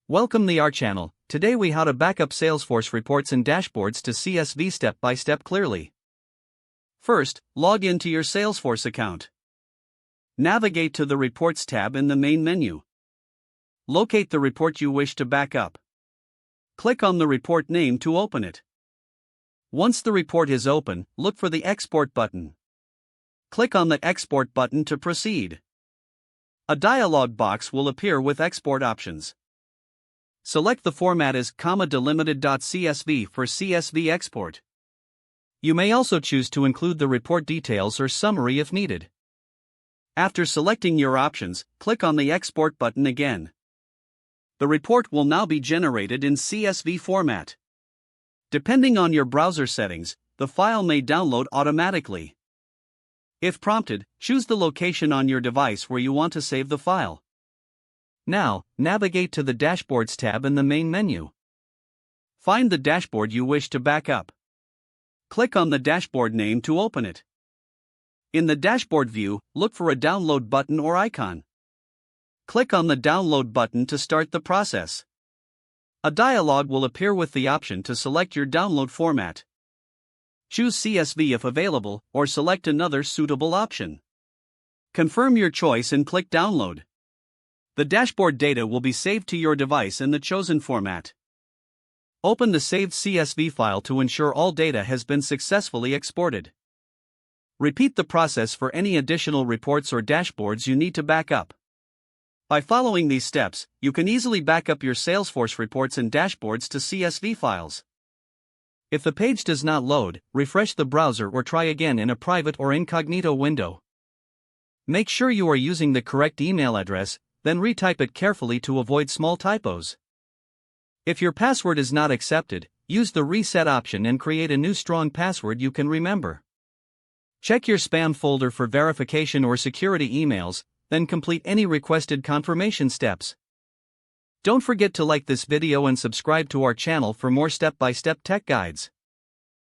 Welcome to our channel. Today we how to backup Salesforce reports and dashboards to CSV step by step clearly. First, log into your Salesforce account. Navigate to the Reports tab in the main menu. Locate the report you wish to backup. Click on the report name to open it. Once the report is open, look for the Export button. Click on the Export button to proceed. A dialog box will appear with export options. Select the format as delimited.csv for CSV export. You may also choose to include the report details or summary if needed. After selecting your options, click on the Export button again. The report will now be generated in CSV format. Depending on your browser settings, the file may download automatically. If prompted, choose the location on your device where you want to save the file. Now, navigate to the Dashboards tab in the main menu. Find the dashboard you wish to backup. Click on the dashboard name to open it. In the dashboard view, look for a download button or icon. Click on the download button to start the process. A dialog will appear with the option to select your download format. Choose CSV if available, or select another suitable option. Confirm your choice and click Download. The dashboard data will be saved to your device in the chosen format. Open the saved CSV file to ensure all data has been successfully exported. Repeat the process for any additional reports or dashboards you need to backup. By following these steps, you can easily backup your Salesforce reports and dashboards to CSV files. If the page does not load, refresh the browser or try again in a private or incognito window. Make sure you are using the correct email address, then retype it carefully to avoid small typos. If your password is not accepted, use the reset option and create a new strong password you can remember. Check your spam folder for verification or security emails, then complete any requested confirmation steps. Don't forget to like this video and subscribe to our channel for more step-by-step tech guides.